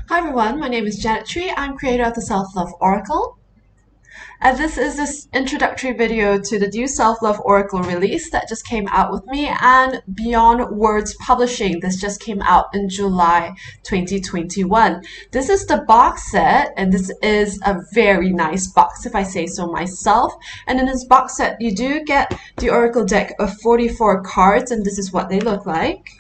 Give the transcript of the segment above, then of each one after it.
Hi everyone, my name is Janet Tree. I'm creator of the Self-Love Oracle. And this is this introductory video to the new Self-Love Oracle release that just came out with me and Beyond Words Publishing. This just came out in July 2021. This is the box set, and this is a very nice box if I say so myself. And in this box set, you do get the Oracle deck of 44 cards, and this is what they look like.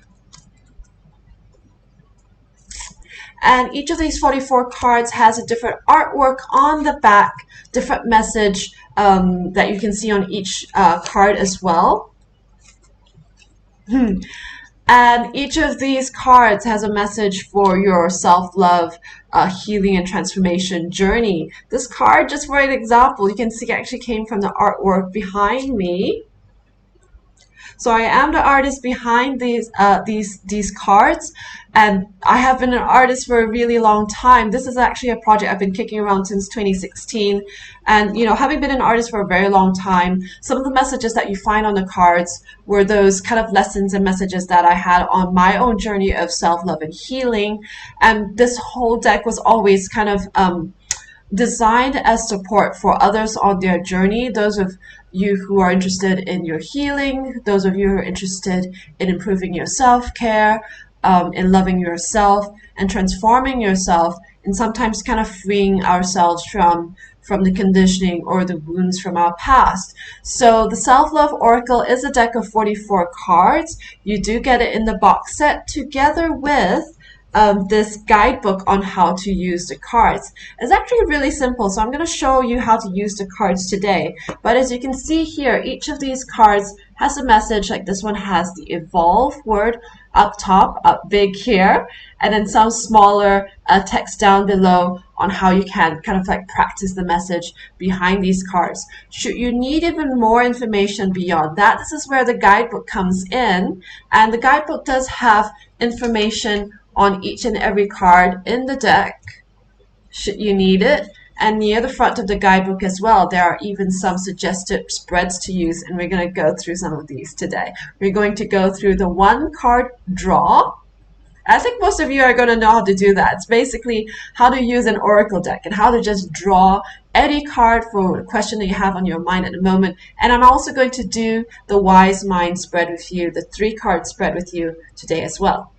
And each of these 44 cards has a different artwork on the back, different message that you can see on each card as well. And each of these cards has a message for your self-love, healing, and transformation journey. This card, just for an example, you can see actually came from the artwork behind me. So I am the artist behind these cards, and I have been an artist for a really long time. This is actually a project I've been kicking around since 2016, and having been an artist for a very long time, some of the messages that you find on the cards were those kind of lessons and messages that I had on my own journey of self-love and healing. And this whole deck was always kind of designed as support for others on their journey. Those of you who are interested in your healing, those of you who are interested in improving your self-care, in loving yourself and transforming yourself, and sometimes kind of freeing ourselves from the conditioning or the wounds from our past. So the Self-Love Oracle is a deck of 44 cards. You do get it in the box set together with this guidebook on how to use the cards. It's actually really simple, so I'm going to show you how to use the cards today. But as you can see here, each of these cards has a message. Like this one has the evolve word up top, up big here, and then some smaller text down below on how you can kind of like practice the message behind these cards. Should you need even more information beyond that, this is where the guidebook comes in, and the guidebook does have information on each and every card in the deck, should you need it. And near the front of the guidebook as well, there are even some suggested spreads to use, and we're going to go through some of these today. We're going to go through the one card draw. I think most of you are going to know how to do that. It's basically how to use an oracle deck and how to just draw any card for the question that you have on your mind at the moment. And I'm also going to do the wise mind spread with you, the 3-card spread with you today as well.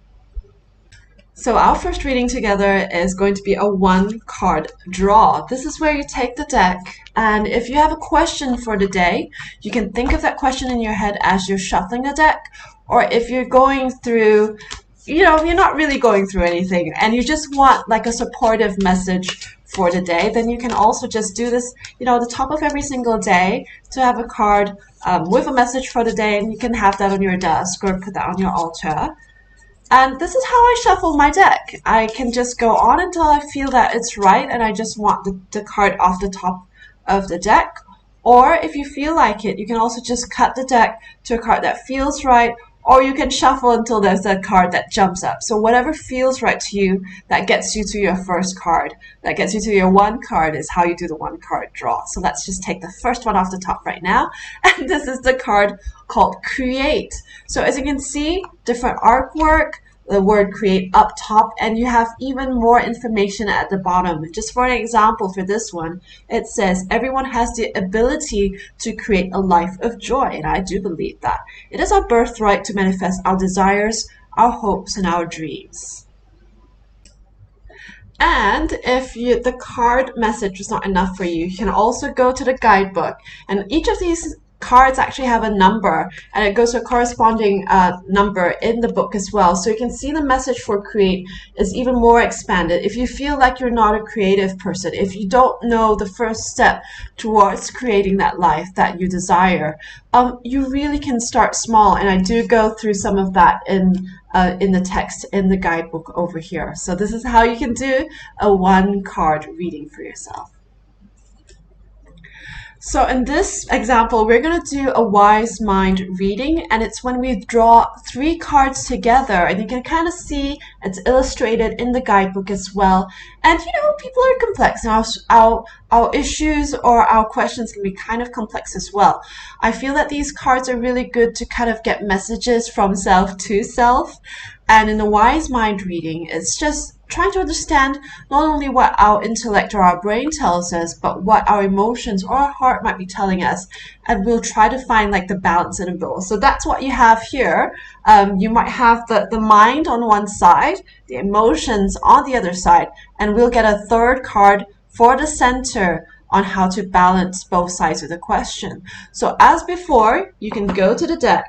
So our first reading together is going to be a 1-card draw. This is where you take the deck, and if you have a question for the day, you can think of that question in your head as you're shuffling the deck. Or if you're going through, you're not really going through anything and you just want like a supportive message for the day, then you can also just do this, at the top of every single day, to have a card with a message for the day, and you can have that on your desk or put that on your altar. And this is how I shuffle my deck. I can just go on until I feel that it's right and I just want the card off the top of the deck. Or if you feel like it, you can also just cut the deck to a card that feels right, or you can shuffle until there's a card that jumps up. So whatever feels right to you, that gets you to your first card, that gets you to your 1 card, is how you do the 1-card draw. So let's just take the first one off the top right now. And this is the card called Create. So as you can see, different artwork, the word create up top, and you have even more information at the bottom. Just for an example, for this one, it says everyone has the ability to create a life of joy, and I do believe that. It is our birthright to manifest our desires, our hopes, and our dreams. And if the card message is not enough for you, you can also go to the guidebook, and each of these cards actually have a number, and it goes to a corresponding number in the book as well. So you can see the message for create is even more expanded. If you feel like you're not a creative person, if you don't know the first step towards creating that life that you desire, you really can start small. And I do go through some of that in the text in the guidebook over here. So this is how you can do a 1-card reading for yourself. So in this example, we're going to do a wise mind reading, and it's when we draw 3 cards together, and you can kind of see it's illustrated in the guidebook as well. And people are complex, and our issues or our questions can be kind of complex as well. I feel that these cards are really good to kind of get messages from self to self. And in the wise mind reading, it's just trying to understand not only what our intellect or our brain tells us, but what our emotions or our heart might be telling us. And we'll try to find like the balance in the middle. So that's what you have here. You might have the mind on one side, the emotions on the other side, and we'll get a third card for the center on how to balance both sides of the question. So as before, you can go to the deck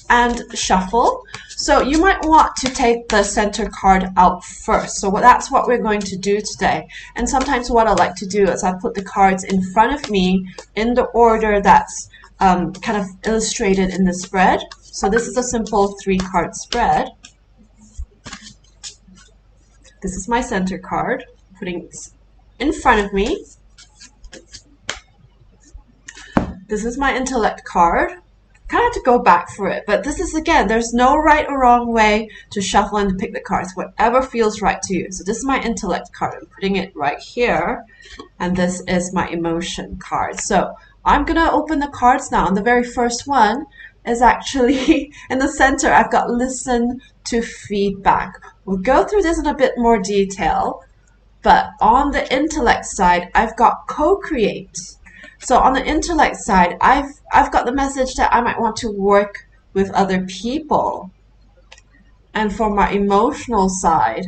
and shuffle. So you might want to take the center card out first. So that's what we're going to do today. And sometimes what I like to do is I put the cards in front of me in the order that's kind of illustrated in the spread. So this is a simple 3-card spread. This is my center card, putting it in front of me. This is my intellect card. Kind of have to go back for it, but this is, again, there's no right or wrong way to shuffle and to pick the cards, whatever feels right to you. So this is my intellect card. I'm putting it right here, and this is my emotion card. So I'm gonna open the cards now, and the very first one is actually in the center. I've got listen to feedback. We'll go through this in a bit more detail, but on the intellect side, I've got co-create. So on the intellect side, I've got the message that I might want to work with other people. And for my emotional side,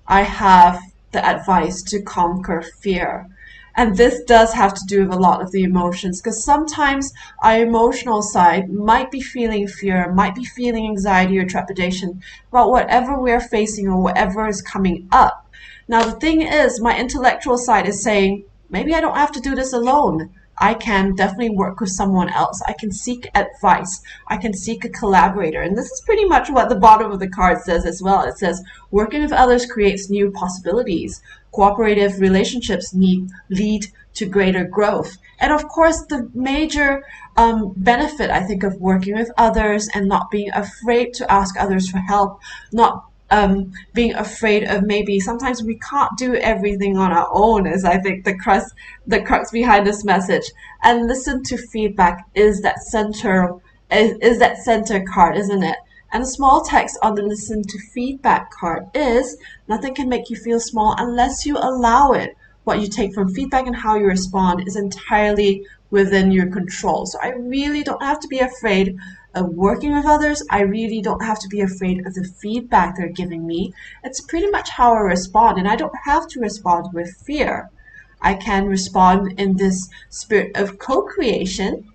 I have the advice to conquer fear. And this does have to do with a lot of the emotions, because sometimes our emotional side might be feeling fear, might be feeling anxiety or trepidation about whatever we're facing or whatever is coming up. Now, the thing is, my intellectual side is saying, maybe I don't have to do this alone. I can definitely work with someone else. I can seek advice. I can seek a collaborator. And this is pretty much what the bottom of the card says as well. It says, working with others creates new possibilities. Cooperative relationships lead to greater growth. And of course, the major benefit, I think, of working with others and not being afraid to ask others for help, not being afraid of maybe sometimes we can't do everything on our own is, I think, the crux behind this message. And listen to feedback is that center card, isn't it? And the small text on the listen to feedback card is, nothing can make you feel small unless you allow it. What you take from feedback and how you respond is entirely within your control. So I really don't have to be afraid of working with others. I really don't have to be afraid of the feedback they're giving me. It's pretty much how I respond, and I don't have to respond with fear. I can respond in this spirit of co-creation,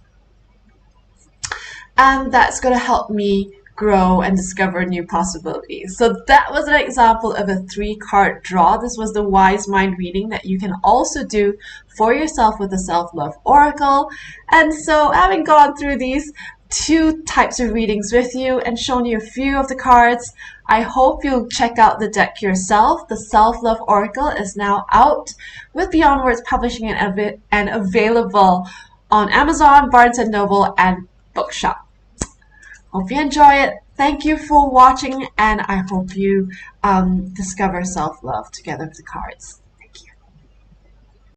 and that's going to help me grow and discover new possibilities. So that was an example of a 3-card draw. This was the Wise Mind reading that you can also do for yourself with the Self-Love Oracle. And so, having gone through these 2 types of readings with you and shown you a few of the cards, I hope you'll check out the deck yourself. The Self-Love Oracle is now out with Beyond Words Publishing and available on Amazon, Barnes & Noble, and Bookshop. Hope you enjoy it. Thank you for watching, and I hope you discover self-love together with the cards.